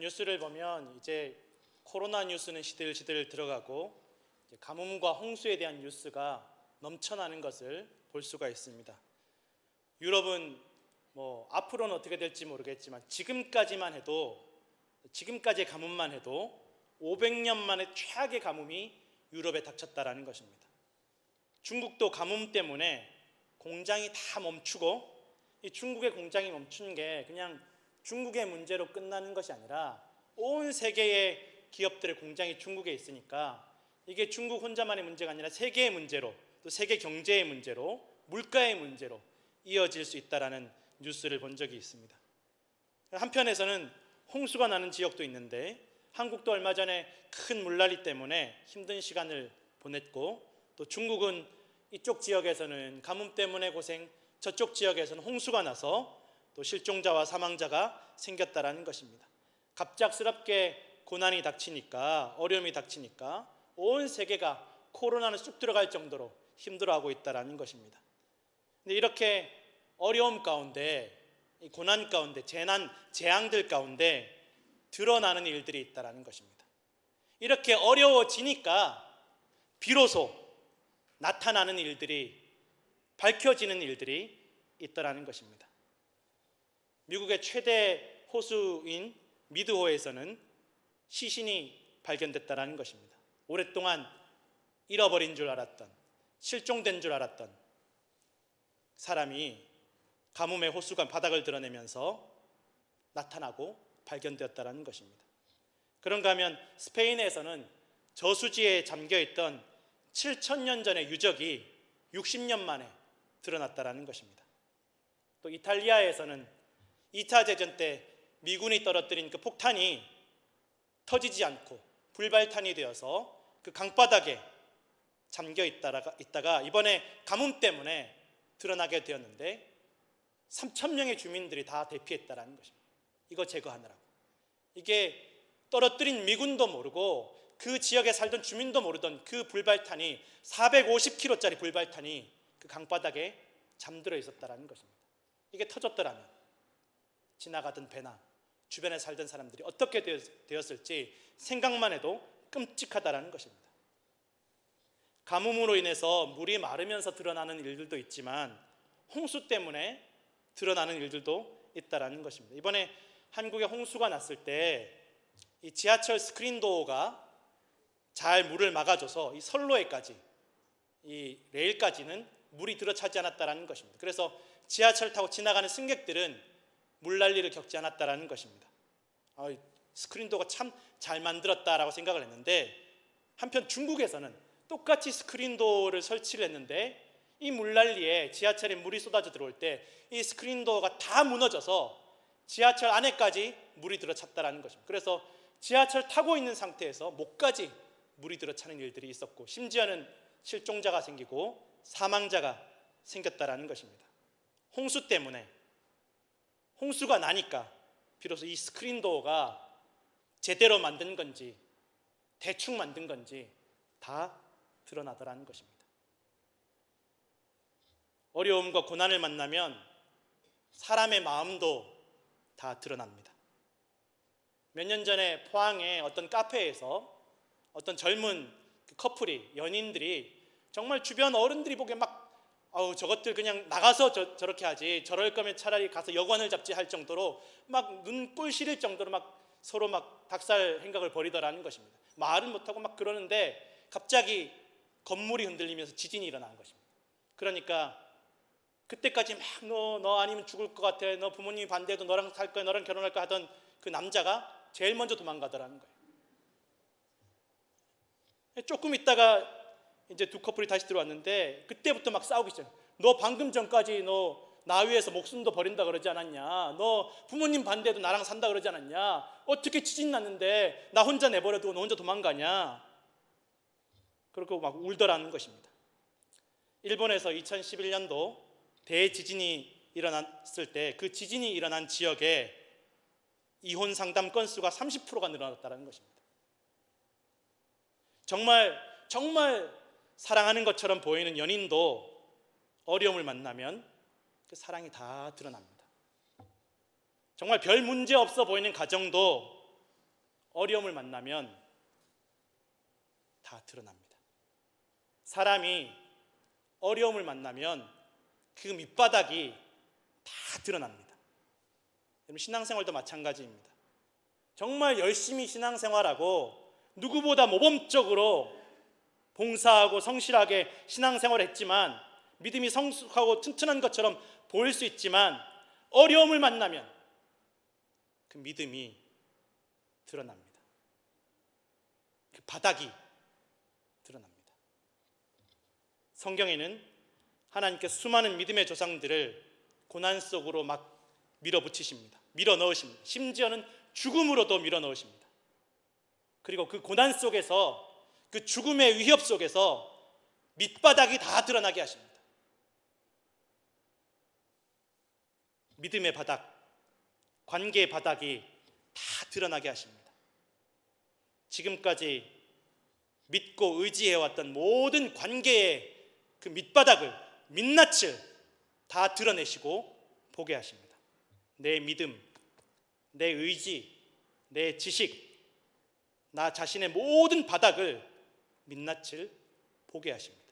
뉴스를 보면 이제 코로나 뉴스는 시들시들 들어가고 이제 가뭄과 홍수에 대한 뉴스가 넘쳐나는 것을 볼 수가 있습니다. 유럽은 앞으로는 어떻게 될지 모르겠지만 지금까지의 가뭄만 해도 500년 만에 최악의 가뭄이 유럽에 닥쳤다라는 것입니다. 중국도 가뭄 때문에 공장이 다 멈추고, 이 중국의 공장이 멈춘 게 그냥 중국의 문제로 끝나는 것이 아니라 온 세계의 기업들의 공장이 중국에 있으니까 이게 중국 혼자만의 문제가 아니라 세계의 문제로, 또 세계 경제의 문제로, 물가의 문제로 이어질 수 있다라는 뉴스를 본 적이 있습니다. 한편에서는 홍수가 나는 지역도 있는데, 한국도 얼마 전에 큰 물난리 때문에 힘든 시간을 보냈고, 또 중국은 이쪽 지역에서는 가뭄 때문에 고생, 저쪽 지역에서는 홍수가 나서 또 실종자와 사망자가 생겼다라는 것입니다. 갑작스럽게 고난이 닥치니까, 어려움이 닥치니까 온 세계가 코로나는 쑥 들어갈 정도로 힘들어하고 있다라는 것입니다. 근데 이렇게 어려움 가운데, 이 고난 가운데, 재앙들 가운데 드러나는 일들이 있다라는 것입니다. 이렇게 어려워지니까 비로소 나타나는 일들이, 밝혀지는 일들이 있다라는 것입니다. 미국의 최대 호수인 미드호에서는 시신이 발견됐다라는 것입니다. 오랫동안 잃어버린 줄 알았던, 실종된 줄 알았던 사람이 가뭄의 호수가 바닥을 드러내면서 나타나고 발견되었다라는 것입니다. 그런가 하면 스페인에서는 저수지에 잠겨있던 7,000년 전의 유적이 60년 만에 드러났다라는 것입니다. 또 이탈리아에서는 2차 대전 때 미군이 떨어뜨린 그 폭탄이 터지지 않고 불발탄이 되어서 그 강바닥에 잠겨 있다가 이번에 가뭄 때문에 드러나게 되었는데 3,000명의 주민들이 다 대피했다라는 것입니다. 이거 제거하느라고. 이게 떨어뜨린 미군도 모르고 그 지역에 살던 주민도 모르던 그 불발탄이 450kg짜리 불발탄이 그 강바닥에 잠들어 있었다라는 것입니다. 이게 터졌더라면 지나가던 배나 주변에 살던 사람들이 어떻게 되었을지 생각만 해도 끔찍하다라는 것입니다. 가뭄으로 인해서 물이 마르면서 드러나는 일들도 있지만 홍수 때문에 드러나는 일들도 있다라는 것입니다. 이번에 한국에 홍수가 났을 때 이 지하철 스크린도어가 잘 물을 막아줘서 이 선로에까지, 이 레일까지는 물이 들어차지 않았다라는 것입니다. 그래서 지하철 타고 지나가는 승객들은 물난리를 겪지 않았다라는 것입니다. 스크린도어가 참 잘 만들었다라고 생각을 했는데, 한편 중국에서는 똑같이 스크린도어를 설치를 했는데 이 물난리에 지하철에 물이 쏟아져 들어올 때 이 스크린도어가 다 무너져서 지하철 안에까지 물이 들어찼다라는 것입니다. 그래서 지하철 타고 있는 상태에서 목까지 물이 들어차는 일들이 있었고, 심지어는 실종자가 생기고 사망자가 생겼다라는 것입니다. 홍수 때문에, 홍수가 나니까 비로소 이 스크린도어가 제대로 만든 건지 대충 만든 건지 다 드러나더라는 것입니다. 어려움과 고난을 만나면 사람의 마음도 다 드러납니다. 몇 년 전에 포항의 어떤 카페에서 어떤 젊은 커플이, 연인들이 정말 주변 어른들이 보기에 저것들 그냥 나가서 저렇게 하지, 저럴 거면 차라리 가서 여관을 잡지 할 정도로 눈꼴 시릴 정도로 서로 닭살 행각을 벌이더라는 것입니다. 말은 못하고 그러는데 갑자기 건물이 흔들리면서 지진이 일어난 것입니다. 그러니까 그때까지 너 아니면 죽을 것 같아, 너 부모님이 반대해도 너랑 살 거야, 너랑 결혼할 거야 하던 그 남자가 제일 먼저 도망가더라는 거예요. 조금 있다가 이제 두 커플이 다시 들어왔는데 그때부터 싸우기 시작해요. 너 방금 전까지 너 나 위해서 목숨도 버린다 그러지 않았냐, 너 부모님 반대해도 나랑 산다 그러지 않았냐, 어떻게 지진 났는데 나 혼자 내버려두고 너 혼자 도망가냐, 그렇게 울더라는 것입니다. 일본에서 2011년도 대지진이 일어났을 때 그 지진이 일어난 지역에 이혼 상담 건수가 30%가 늘어났다는 것입니다. 정말 사랑하는 것처럼 보이는 연인도 어려움을 만나면 그 사랑이 다 드러납니다. 정말 별 문제 없어 보이는 가정도 어려움을 만나면 다 드러납니다. 사람이 어려움을 만나면 그 밑바닥이 다 드러납니다. 여러분, 신앙생활도 마찬가지입니다. 정말 열심히 신앙생활하고 누구보다 모범적으로 봉사하고 성실하게 신앙생활을 했지만, 믿음이 성숙하고 튼튼한 것처럼 보일 수 있지만, 어려움을 만나면 그 믿음이 드러납니다. 그 바닥이 드러납니다. 성경에는 하나님께 수많은 믿음의 조상들을 고난 속으로 막 밀어붙이십니다. 밀어넣으십니다. 심지어는 죽음으로도 밀어넣으십니다. 그리고 그 고난 속에서, 그 죽음의 위협 속에서 밑바닥이 다 드러나게 하십니다. 믿음의 바닥, 관계의 바닥이 다 드러나게 하십니다. 지금까지 믿고 의지해왔던 모든 관계의 그 밑바닥을, 민낯을 다 드러내시고 보게 하십니다. 내 믿음, 내 의지, 내 지식, 나 자신의 모든 바닥을, 민낯을 보게 하십니다.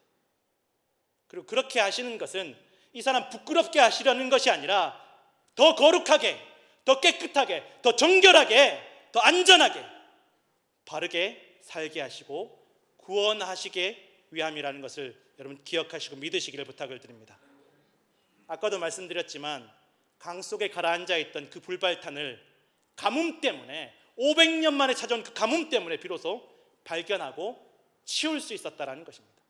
그리고 그렇게 하시는 것은 이 사람 부끄럽게 하시려는 것이 아니라 더 거룩하게, 더 깨끗하게, 더 정결하게, 더 안전하게, 바르게 살게 하시고 구원하시게 위함이라는 것을 여러분 기억하시고 믿으시기를 부탁을 드립니다. 아까도 말씀드렸지만 강 속에 가라앉아 있던 그 불발탄을 가뭄 때문에, 500년 만에 찾아온 그 가뭄 때문에 비로소 발견하고 치울 수 있었다는 것입니다.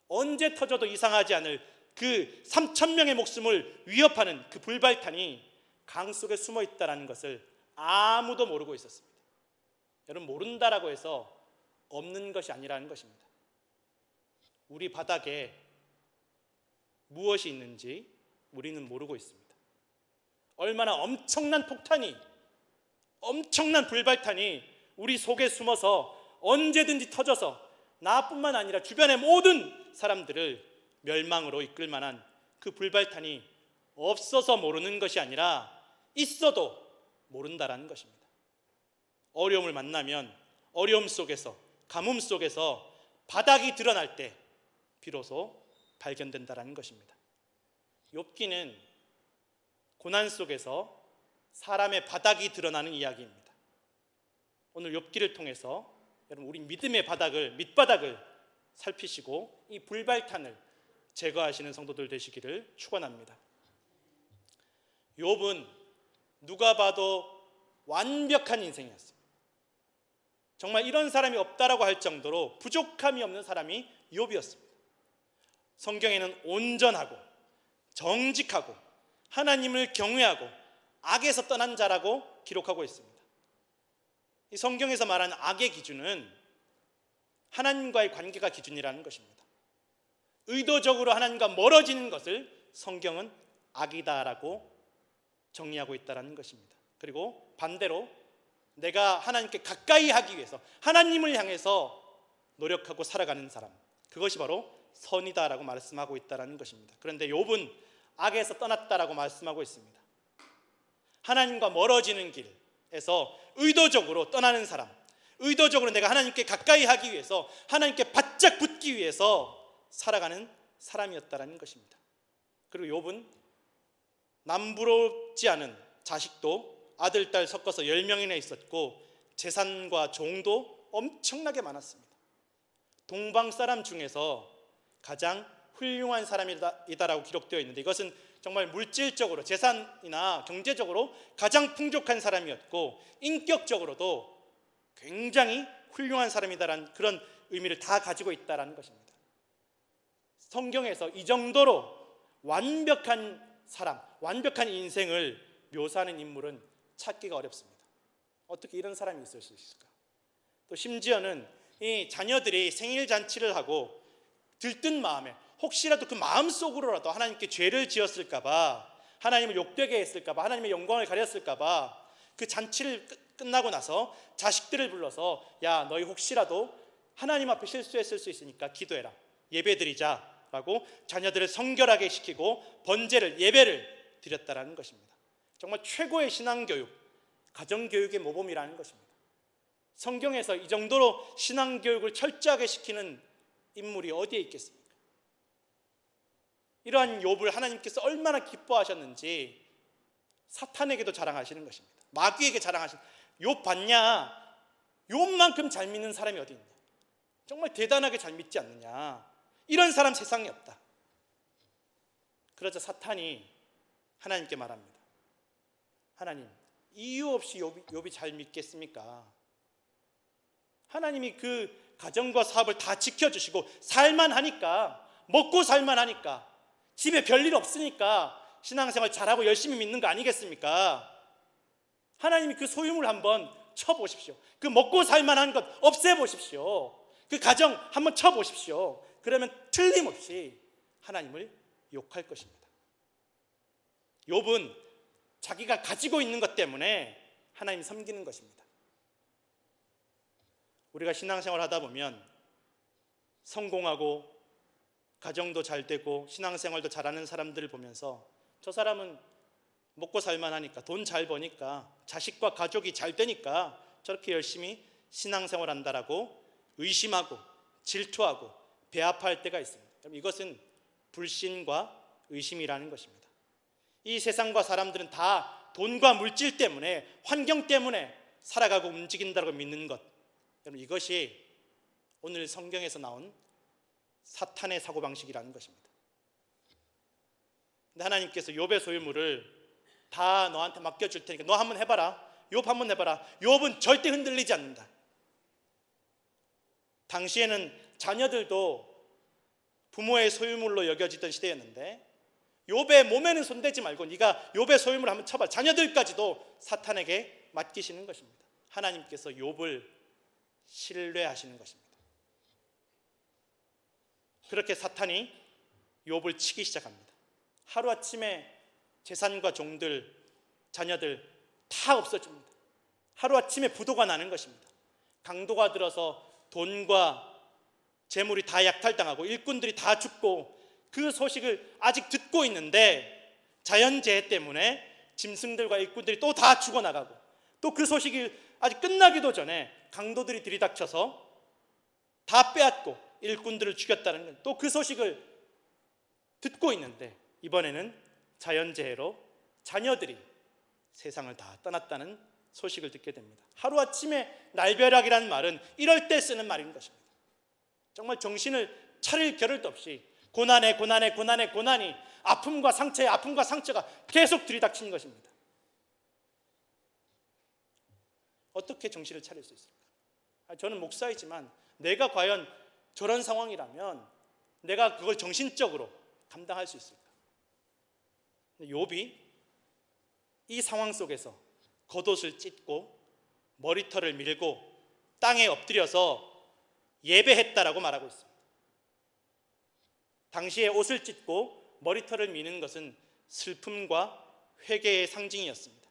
언제 터져도 이상하지 않을 그 3,000명의 목숨을 위협하는 그 불발탄이 강 속에 숨어 있다는 것을 아무도 모르고 있었습니다. 여러분, 모른다라고 해서 없는 것이 아니라는 것입니다. 우리 바닥에 무엇이 있는지 우리는 모르고 있습니다. 얼마나 엄청난 폭탄이, 엄청난 불발탄이 우리 속에 숨어서 언제든지 터져서 나뿐만 아니라 주변의 모든 사람들을 멸망으로 이끌 만한 그 불발탄이 없어서 모르는 것이 아니라 있어도 모른다라는 것입니다. 어려움을 만나면 어려움 속에서, 가뭄 속에서 바닥이 드러날 때 비로소 발견된다라는 것입니다. 욥기는 고난 속에서 사람의 바닥이 드러나는 이야기입니다. 오늘 욥기를 통해서 여러분, 우리 믿음의 바닥을, 밑바닥을 살피시고 이 불발탄을 제거하시는 성도들 되시기를 축원합니다. 욥은 누가 봐도 완벽한 인생이었습니다. 정말 이런 사람이 없다라고 할 정도로 부족함이 없는 사람이 욥이었습니다. 성경에는 온전하고 정직하고 하나님을 경외하고 악에서 떠난 자라고 기록하고 있습니다. 이 성경에서 말하는 악의 기준은 하나님과의 관계가 기준이라는 것입니다. 의도적으로 하나님과 멀어지는 것을 성경은 악이다라고 정리하고 있다는 것입니다. 그리고 반대로 내가 하나님께 가까이 하기 위해서 하나님을 향해서 노력하고 살아가는 사람, 그것이 바로 선이다라고 말씀하고 있다는 것입니다. 그런데 욥은 악에서 떠났다라고 말씀하고 있습니다. 하나님과 멀어지는 길에서 의도적으로 떠나는 사람, 의도적으로 내가 하나님께 가까이 하기 위해서, 하나님께 바짝 붙기 위해서 살아가는 사람이었다는 것입니다. 그리고 욥은 남부럽지 않은 자식도 아들, 딸 섞어서 10명이나 있었고 재산과 종도 엄청나게 많았습니다. 동방 사람 중에서 가장 훌륭한 사람이다라고 기록되어 있는데, 이것은 정말 물질적으로, 재산이나 경제적으로 가장 풍족한 사람이었고 인격적으로도 굉장히 훌륭한 사람이다라는 그런 의미를 다 가지고 있다는 것입니다. 성경에서 이 정도로 완벽한 사람, 완벽한 인생을 묘사하는 인물은 찾기가 어렵습니다. 어떻게 이런 사람이 있을 수 있을까? 또 심지어는 이 자녀들이 생일 잔치를 하고 들뜬 마음에, 혹시라도 그 마음속으로라도 하나님께 죄를 지었을까 봐, 하나님을 욕되게 했을까 봐, 하나님의 영광을 가렸을까 봐 그 잔치를 끝나고 나서 자식들을 불러서, 야, 너희 혹시라도 하나님 앞에 실수했을 수 있으니까 기도해라, 예배드리자라고 자녀들을 성결하게 시키고 번제를, 예배를 드렸다라는 것입니다. 정말 최고의 신앙교육, 가정교육의 모범이라는 것입니다. 성경에서 이 정도로 신앙 교육을 철저하게 시키는 인물이 어디에 있겠습니까? 이러한 욥을 하나님께서 얼마나 기뻐하셨는지 사탄에게도 자랑하시는 것입니다. 마귀에게 자랑하시는, 욥 봤냐? 욥만큼 잘 믿는 사람이 어디 있냐? 정말 대단하게 잘 믿지 않느냐? 이런 사람 세상에 없다. 그러자 사탄이 하나님께 말합니다. 하나님, 이유 없이 욥이 잘 믿겠습니까? 하나님이 그 가정과 사업을 다 지켜주시고 살만하니까, 먹고 살만하니까, 집에 별일 없으니까 신앙생활 잘하고 열심히 믿는 거 아니겠습니까? 하나님이 그 소유물 한번 쳐보십시오. 그 먹고 살만한 것 없애보십시오. 그 가정 한번 쳐보십시오. 그러면 틀림없이 하나님을 욕할 것입니다. 욥은 자기가 가지고 있는 것 때문에 하나님 섬기는 것입니다. 우리가 신앙생활 하다 보면 성공하고 가정도 잘 되고 신앙생활도 잘하는 사람들을 보면서 저 사람은 먹고 살만하니까, 돈 잘 버니까, 자식과 가족이 잘 되니까 저렇게 열심히 신앙생활 한다라고 의심하고 질투하고 배아파할 때가 있습니다. 이것은 불신과 의심이라는 것입니다. 이 세상과 사람들은 다 돈과 물질 때문에, 환경 때문에 살아가고 움직인다고 믿는 것, 여러분, 이것이 오늘 성경에서 나온 사탄의 사고방식이라는 것입니다. 근데 하나님께서 욥의 소유물을 다 너한테 맡겨줄 테니까 너 한번 해봐라. 욥 한번 해봐라. 욥은 절대 흔들리지 않는다. 당시에는 자녀들도 부모의 소유물로 여겨지던 시대였는데 욥의 몸에는 손대지 말고 네가 욥의 소유물을 한번 쳐봐. 자녀들까지도 사탄에게 맡기시는 것입니다. 하나님께서 욥을 신뢰하시는 것입니다. 그렇게 사탄이 욥을 치기 시작합니다. 하루아침에 재산과 종들, 자녀들 다 없어집니다. 하루아침에 부도가 나는 것입니다. 강도가 들어서 돈과 재물이 다 약탈당하고 일꾼들이 다 죽고, 그 소식을 아직 듣고 있는데 자연재해 때문에 짐승들과 일꾼들이 또 다 죽어나가고, 또 그 소식이 아직 끝나기도 전에 강도들이 들이닥쳐서 다 빼앗고 일꾼들을 죽였다는, 또 그 소식을 듣고 있는데 이번에는 자연재해로 자녀들이 세상을 다 떠났다는 소식을 듣게 됩니다. 하루아침에 날벼락이라는 말은 이럴 때 쓰는 말인 것입니다. 정말 정신을 차릴 겨를도 없이 고난에 고난이, 아픔과 상처에 아픔과 상처가 계속 들이닥치는 것입니다. 어떻게 정신을 차릴 수 있을까? 저는 목사이지만 내가 과연 저런 상황이라면 내가 그걸 정신적으로 감당할 수 있을까? 욥이 이 상황 속에서 겉옷을 찢고 머리털을 밀고 땅에 엎드려서 예배했다라고 말하고 있습니다. 당시에 옷을 찢고 머리털을 미는 것은 슬픔과 회개의 상징이었습니다.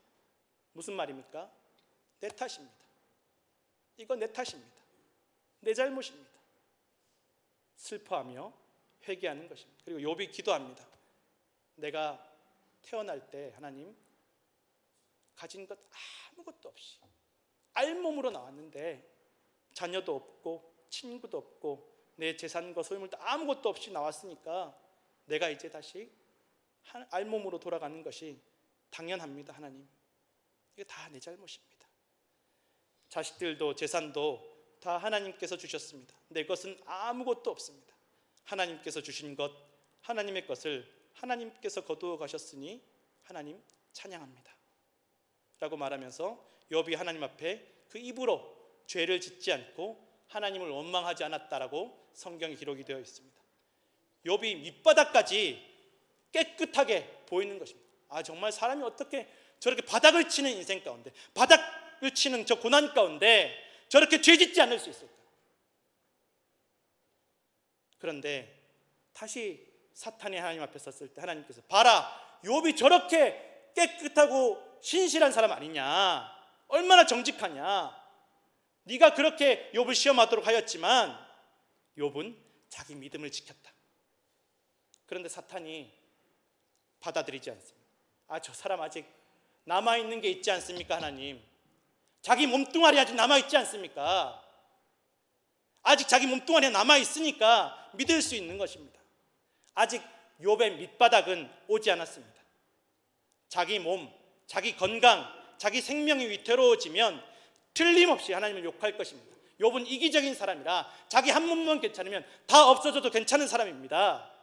무슨 말입니까? 내 탓입니다. 이거 내 탓입니다. 내 잘못입니다. 슬퍼하며 회개하는 것입니다. 그리고 욥이 기도합니다. 내가 태어날 때 하나님, 가진 것 아무것도 없이 알몸으로 나왔는데 자녀도 없고 친구도 없고 내 재산과 소유물도 아무것도 없이 나왔으니까 내가 이제 다시 알몸으로 돌아가는 것이 당연합니다. 하나님, 이게 다 내 잘못입니다. 자식들도 재산도 다 하나님께서 주셨습니다. 내 것은 아무것도 없습니다. 하나님께서 주신 것, 하나님의 것을 하나님께서 거두어 가셨으니 하나님 찬양합니다 라고 말하면서 욥이 하나님 앞에 그 입으로 죄를 짓지 않고 하나님을 원망하지 않았다라고 성경에 기록이 되어 있습니다. 욥이 밑바닥까지 깨끗하게 보이는 것입니다. 정말 사람이 어떻게 저렇게 바닥을 치는 인생 가운데, 바닥을 치는 저 고난 가운데 저렇게 죄 짓지 않을 수 있을까? 그런데 다시 사탄이 하나님 앞에 섰을 때 하나님께서 봐라, 욥이 저렇게 깨끗하고 신실한 사람 아니냐, 얼마나 정직하냐, 네가 그렇게 욥을 시험하도록 하였지만 욥은 자기 믿음을 지켰다. 그런데 사탄이 받아들이지 않습니다. 저 사람 아직 남아있는 게 있지 않습니까? 하나님, 자기 몸뚱아리 아직 남아있지 않습니까? 아직 자기 몸뚱아리가 남아있으니까 믿을 수 있는 것입니다. 아직 욥의 밑바닥은 오지 않았습니다. 자기 몸, 자기 건강, 자기 생명이 위태로워지면 틀림없이 하나님을 욕할 것입니다. 욥은 이기적인 사람이라 자기 한 몸만 괜찮으면 다 없어져도 괜찮은 사람입니다.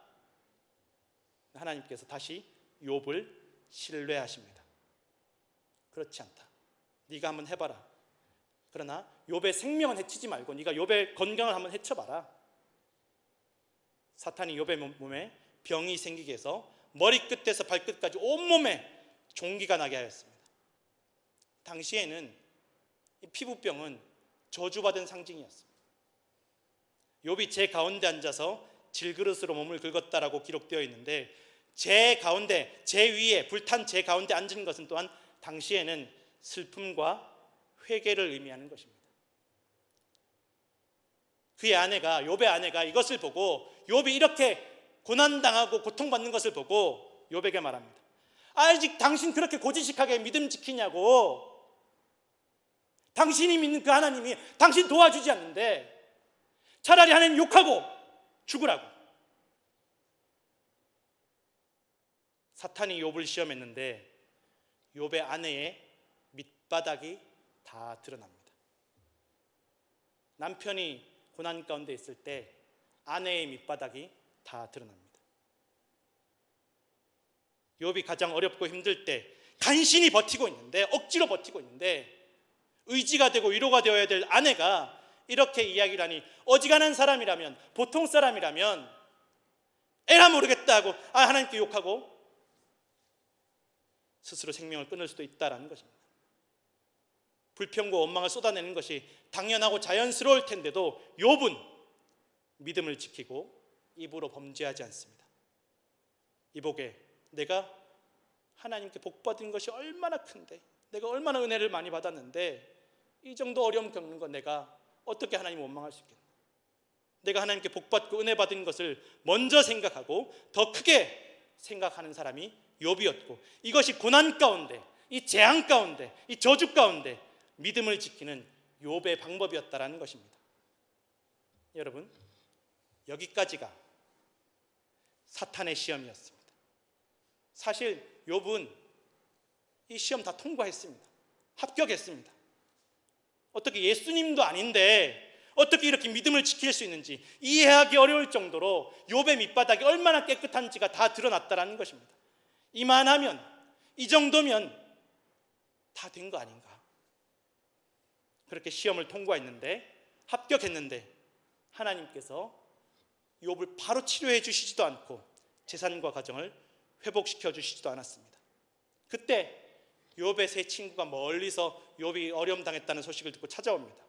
하나님께서 다시 욥을 신뢰하십니다. 그렇지 않다. 네가 한번 해봐라. 그러나 욥의 생명은 해치지 말고 네가 욥의 건강을 한번 해쳐봐라. 사탄이 욥의 몸에 병이 생기게 해서 머리끝에서 발끝까지 온몸에 종기가 나게 하였습니다. 당시에는 이 피부병은 저주받은 상징이었습니다. 욥이 제 가운데 앉아서 질그릇으로 몸을 긁었다라고 기록되어 있는데, 제 가운데, 제 위에 불탄 제 가운데 앉은 것은 또한 당시에는 슬픔과 회개를 의미하는 것입니다. 그의 아내가, 욥의 아내가 이것을 보고, 욥이 이렇게 고난당하고 고통받는 것을 보고 욥에게 말합니다. 아직 당신 그렇게 고지식하게 믿음 지키냐고. 당신이 믿는 그 하나님이 당신 도와주지 않는데 차라리 하나님 욕하고 죽으라고. 사탄이 욥을 시험했는데 욥의 아내의 밑바닥이 다 드러납니다. 남편이 고난 가운데 있을 때 아내의 밑바닥이 다 드러납니다. 욥이 가장 어렵고 힘들 때 간신히 버티고 있는데, 억지로 버티고 있는데 의지가 되고 위로가 되어야 될 아내가 이렇게 이야기를 하니, 어지간한 사람이라면, 보통 사람이라면 에라 모르겠다 하고 하나님께 욕하고 스스로 생명을 끊을 수도 있다라는 것입니다. 불평과 원망을 쏟아내는 것이 당연하고 자연스러울 텐데도 욥은 믿음을 지키고 입으로 범죄하지 않습니다. 이복에 내가 하나님께 복받은 것이 얼마나 큰데, 내가 얼마나 은혜를 많이 받았는데 이 정도 어려움 겪는 건 내가 어떻게 하나님 원망할 수 있겠나. 내가 하나님께 복받고 은혜 받은 것을 먼저 생각하고 더 크게 생각하는 사람이 욥이었고, 이것이 고난 가운데, 이 재앙 가운데, 이 저주 가운데 믿음을 지키는 욥의 방법이었다라는 것입니다. 여러분, 여기까지가 사탄의 시험이었습니다. 사실 욥은 이 시험 다 통과했습니다. 합격했습니다. 어떻게 예수님도 아닌데 어떻게 이렇게 믿음을 지킬 수 있는지 이해하기 어려울 정도로 욥의 밑바닥이 얼마나 깨끗한지가 다 드러났다라는 것입니다. 이만하면, 이 정도면 다 된 거 아닌가. 그렇게 시험을 통과했는데, 합격했는데 하나님께서 욥을 바로 치료해 주시지도 않고 재산과 가정을 회복시켜 주시지도 않았습니다. 그때 욥의 세 친구가 멀리서 욥이 어려움 당했다는 소식을 듣고 찾아옵니다.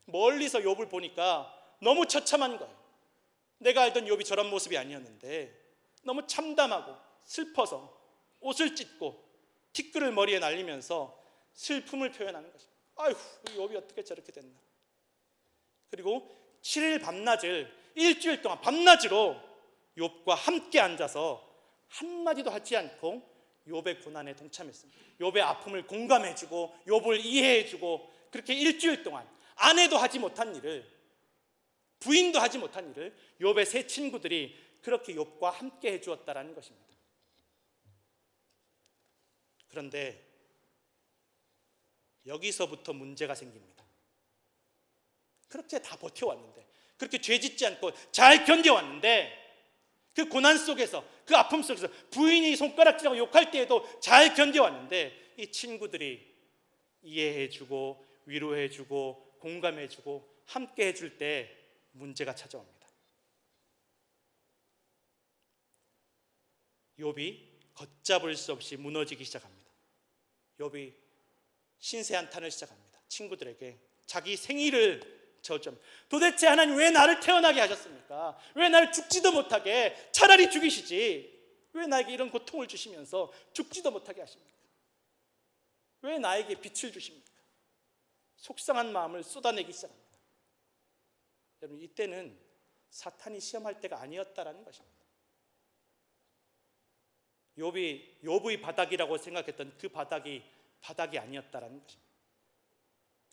멀리서 욥을 보니까 너무 처참한 거예요. 내가 알던 욥이 저런 모습이 아니었는데 너무 참담하고 슬퍼서 옷을 찢고 티끌을 머리에 날리면서 슬픔을 표현하는 것입니다. 아휴, 욥이 어떻게 저렇게 됐나. 그리고 7일 밤낮을, 일주일 동안 밤낮으로 욥과 함께 앉아서 한마디도 하지 않고 욥의 고난에 동참했습니다. 욥의 아픔을 공감해주고 욥을 이해해주고, 그렇게 일주일 동안 아내도 하지 못한 일을, 부인도 하지 못한 일을 욥의 세 친구들이 그렇게 욥과 함께 해주었다라는 것입니다. 그런데 여기서부터 문제가 생깁니다. 그렇게 다 버텨왔는데, 그렇게 죄짓지 않고 잘 견뎌왔는데, 그 고난 속에서, 그 아픔 속에서 부인이 손가락질하고 욕할 때에도 잘 견뎌왔는데 이 친구들이 이해해주고 위로해주고 공감해주고 함께 해줄 때 문제가 찾아옵니다. 욥이 걷잡을 수 없이 무너지기 시작합니다. 욥이 신세한탄을 시작합니다. 친구들에게 자기 생일을 저주합니다. 도대체 하나님 왜 나를 태어나게 하셨습니까? 왜 나를 죽지도 못하게, 차라리 죽이시지 왜 나에게 이런 고통을 주시면서 죽지도 못하게 하십니까? 왜 나에게 빛을 주십니까? 속상한 마음을 쏟아내기 시작합니다. 여러분, 이때는 사탄이 시험할 때가 아니었다라는 것입니다. 욥의 바닥이라고 생각했던 그 바닥이 아니었다라는 것입니다.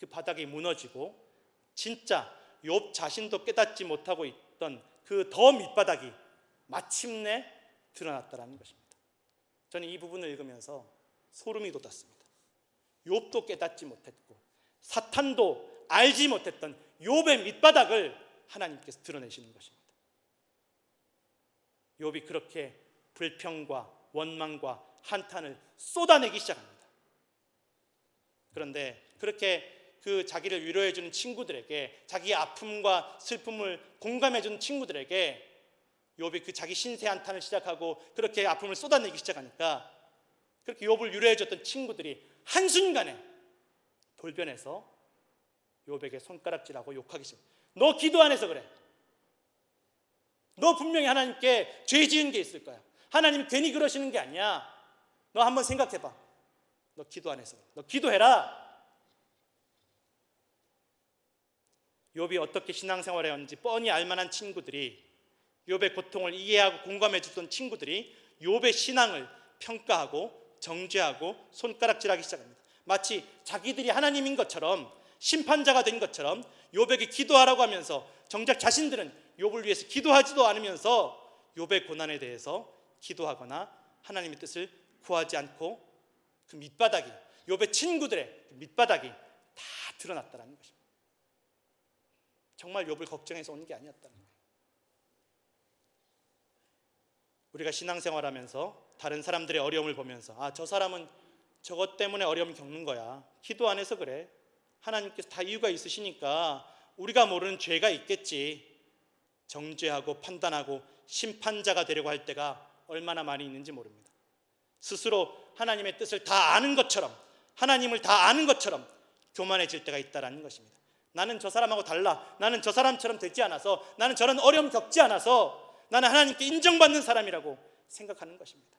그 바닥이 무너지고 진짜 욥 자신도 깨닫지 못하고 있던 그 더 밑바닥이 마침내 드러났다는 것입니다. 저는 이 부분을 읽으면서 소름이 돋았습니다. 욥도 깨닫지 못했고 사탄도 알지 못했던 욥의 밑바닥을 하나님께서 드러내시는 것입니다. 욥이 그렇게 불평과 원망과 한탄을 쏟아내기 시작합니다. 그런데 그렇게 그 자기를 위로해 주는 친구들에게, 자기의 아픔과 슬픔을 공감해 주는 친구들에게 욥이 그 자기 신세 한탄을 시작하고 그렇게 아픔을 쏟아내기 시작하니까 그렇게 욥을 위로해 줬던 친구들이 한순간에 돌변해서 욥에게 손가락질하고 욕하기 시작합니다. 너 기도 안 해서 그래. 너 분명히 하나님께 죄 지은 게 있을 거야. 하나님 괜히 그러시는 게 아니야. 너 한번 생각해봐. 너 기도 안 해서 그래. 너 기도해라. 욥이 어떻게 신앙생활을 했는지 뻔히 알만한 친구들이, 욥의 고통을 이해하고 공감해 주던 친구들이 욥의 신앙을 평가하고 정죄하고 손가락질하기 시작합니다. 마치 자기들이 하나님인 것처럼, 심판자가 된 것처럼 욥에게 기도하라고 하면서 정작 자신들은 욥을 위해서 기도하지도 않으면서 욥의 고난에 대해서 기도하거나 하나님의 뜻을 구하지 않고 그 밑바닥이, 욥의 친구들의 밑바닥이 다 드러났다는 것입니다. 정말 욥을 걱정해서 온 게 아니었다는 거예요. 우리가 신앙생활하면서 다른 사람들의 어려움을 보면서 저 사람은 저것 때문에 어려움 겪는 거야. 기도 안 해서 그래. 하나님께서 다 이유가 있으시니까 우리가 모르는 죄가 있겠지. 정죄하고 판단하고 심판자가 되려고 할 때가 얼마나 많이 있는지 모릅니다. 스스로 하나님의 뜻을 다 아는 것처럼, 하나님을 다 아는 것처럼 교만해질 때가 있다는 것입니다. 나는 저 사람하고 달라. 나는 저 사람처럼 되지 않아서, 나는 저런 어려움 겪지 않아서 나는 하나님께 인정받는 사람이라고 생각하는 것입니다.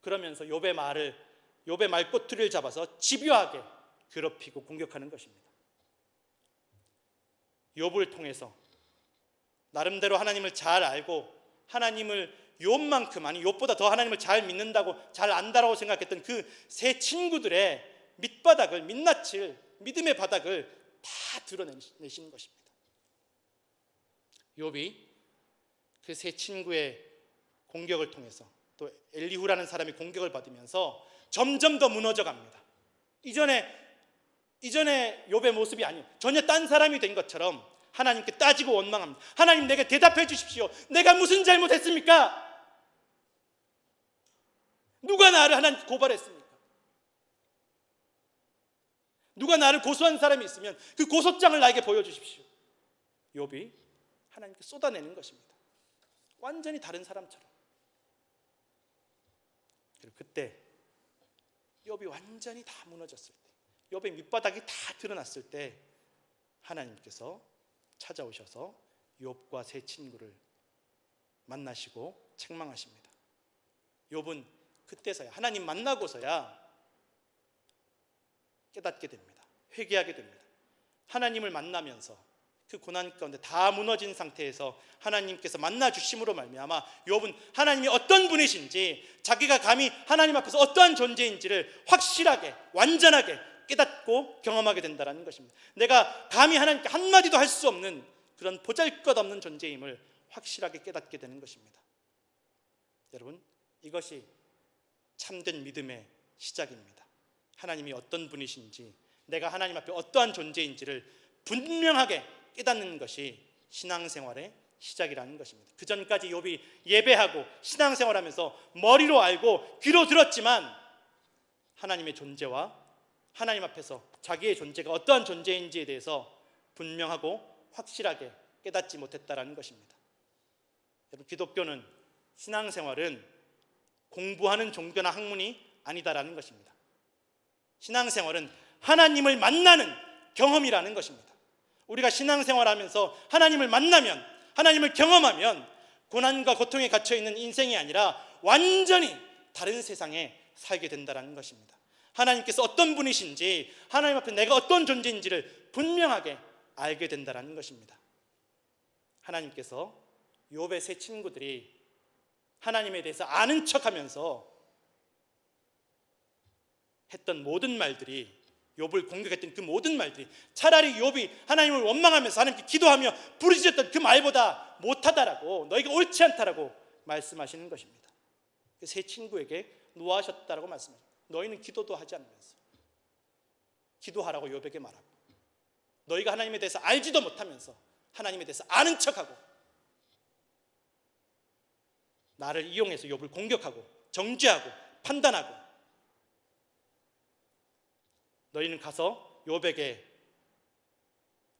그러면서 욥의 말꼬투리를 잡아서 집요하게 괴롭히고 공격하는 것입니다. 욥을 통해서 나름대로 하나님을 잘 알고 하나님을 욥만큼, 아니 욥보다 더 하나님을 잘 믿는다고, 잘 안다라고 생각했던 그 세 친구들의 밑바닥을, 민낯을, 믿음의 바닥을 다 드러내시는 것입니다. 욥이 그 세 친구의 공격을 통해서, 또 엘리후라는 사람이 공격을 받으면서 점점 더 무너져 갑니다. 이전에 욥의 모습이 아니에요. 전혀 딴 사람이 된 것처럼 하나님께 따지고 원망합니다. 하나님, 내게 대답해 주십시오. 내가 무슨 잘못했습니까? 누가 나를 하나님께 고발했습니까? 누가 나를 고소한 사람이 있으면 그 고소장을 나에게 보여주십시오. 욥이 하나님께 쏟아내는 것입니다. 완전히 다른 사람처럼. 그리고 그때 욥이 완전히 다 무너졌을 때, 욥의 밑바닥이 다 드러났을 때 하나님께서 찾아오셔서 욥과 세 친구를 만나시고 책망하십니다. 욥은 그때서야, 하나님 만나고서야 깨닫게 됩니다. 회개하게 됩니다. 하나님을 만나면서 그 고난 가운데 다 무너진 상태에서 하나님께서 만나주심으로 말미암아 욥은 하나님이 어떤 분이신지, 자기가 감히 하나님 앞에서 어떠한 존재인지를 확실하게, 완전하게 깨닫고 경험하게 된다는 것입니다. 내가 감히 하나님께 한마디도 할 수 없는 그런 보잘것없는 존재임을 확실하게 깨닫게 되는 것입니다. 여러분, 이것이 참된 믿음의 시작입니다. 하나님이 어떤 분이신지, 내가 하나님 앞에 어떠한 존재인지를 분명하게 깨닫는 것이 신앙생활의 시작이라는 것입니다. 그 전까지 욥이 예배하고 신앙생활하면서 머리로 알고 귀로 들었지만 하나님의 존재와 하나님 앞에서 자기의 존재가 어떠한 존재인지에 대해서 분명하고 확실하게 깨닫지 못했다라는 것입니다. 여러분, 기독교는, 신앙생활은 공부하는 종교나 학문이 아니다라는 것입니다. 신앙생활은 하나님을 만나는 경험이라는 것입니다. 우리가 신앙생활하면서 하나님을 만나면, 하나님을 경험하면 고난과 고통에 갇혀있는 인생이 아니라 완전히 다른 세상에 살게 된다는 것입니다. 하나님께서 어떤 분이신지, 하나님 앞에 내가 어떤 존재인지를 분명하게 알게 된다는 것입니다. 하나님께서 욥의 세 친구들이 하나님에 대해서 아는 척하면서 했던 모든 말들이 욥을 공격했던 그 모든 말들이 차라리 욥이 하나님을 원망하면서 하나님께 기도하며 부르짖었던 그 말보다 못하다라고, 너희가 옳지 않다라고 말씀하시는 것입니다. 그 세 친구에게 노하셨다라고 말씀하십니다. 너희는 기도도 하지 않으면서 기도하라고 욥에게 말하고, 너희가 하나님에 대해서 알지도 못하면서 하나님에 대해서 아는 척하고 나를 이용해서 욥을 공격하고 정죄하고 판단하고, 너희는 가서 욥에게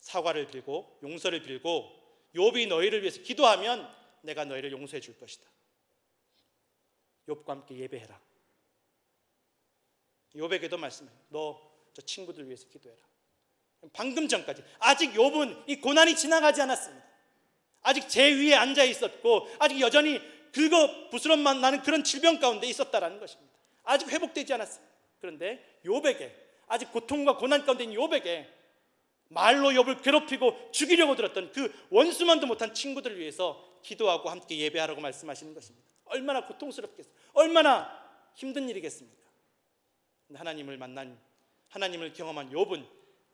사과를 빌고 용서를 빌고 욥이 너희를 위해서 기도하면 내가 너희를 용서해 줄 것이다. 욥과 함께 예배해라. 욥에게도 말씀해요. 너 저 친구들 위해서 기도해라. 방금 전까지 아직 욥은 이 고난이 지나가지 않았습니다. 아직 제 위에 앉아 있었고 아직 여전히 긁어 부스럼만 나는 그런 질병 가운데 있었다라는 것입니다. 아직 회복되지 않았습니다. 그런데 욥에게, 아직 고통과 고난 가운데 있는 욥에게 말로 욥을 괴롭히고 죽이려고 들었던 그 원수만도 못한 친구들을 위해서 기도하고 함께 예배하라고 말씀하시는 것입니다. 얼마나 고통스럽겠어요. 얼마나 힘든 일이겠습니까? 하나님을 만난, 하나님을 경험한 욥은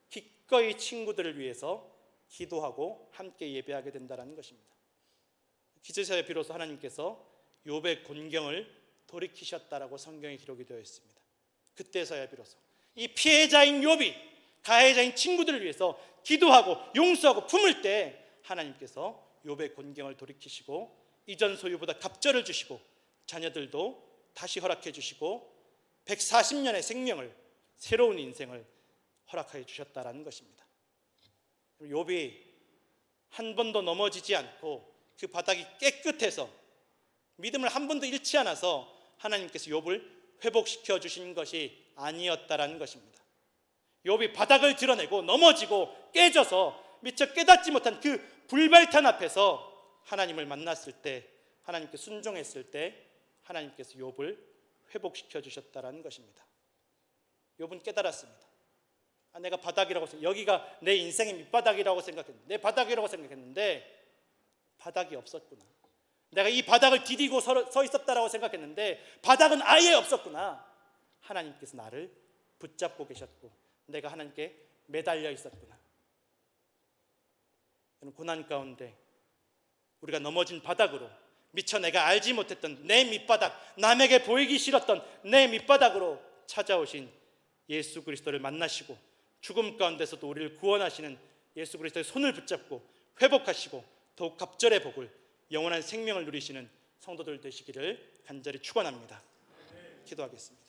기꺼이 친구들을 위해서 기도하고 함께 예배하게 된다는 것입니다. 기저서에 비로소 하나님께서 욥의 곤경을 돌이키셨다라고 성경에 기록이 되어 있습니다. 그때서야 비로소 이 피해자인 욥이 가해자인 친구들을 위해서 기도하고 용서하고 품을 때 하나님께서 욥의 곤경을 돌이키시고 이전 소유보다 갑절을 주시고 자녀들도 다시 허락해 주시고 140년의 생명을, 새로운 인생을 허락해 주셨다라는 것입니다. 욥이 한 번도 넘어지지 않고 그 바닥이 깨끗해서 믿음을 한 번도 잃지 않아서 하나님께서 욥을 회복시켜 주신 것이 아니었다라는 것입니다. 욥이 바닥을 드러내고 넘어지고 깨져서 미처 깨닫지 못한 그 불발탄 앞에서 하나님을 만났을 때, 하나님께 순종했을 때 하나님께서 욥을 회복시켜 주셨다라는 것입니다. 욥은 깨달았습니다. 내가 바닥이라고 생각, 여기가 내 인생의 밑바닥이라고 생각했는데, 내 바닥이라고 생각했는데 바닥이 없었구나. 내가 이 바닥을 디디고 서 있었다라고 생각했는데 바닥은 아예 없었구나. 하나님께서 나를 붙잡고 계셨고 내가 하나님께 매달려 있었구나. 고난 가운데 우리가 넘어진 바닥으로, 미처 내가 알지 못했던 내 밑바닥, 남에게 보이기 싫었던 내 밑바닥으로 찾아오신 예수 그리스도를 만나시고 죽음 가운데서도 우리를 구원하시는 예수 그리스도의 손을 붙잡고 회복하시고 더욱 갑절의 복을, 영원한 생명을 누리시는 성도들 되시기를 간절히 축원합니다. 기도하겠습니다.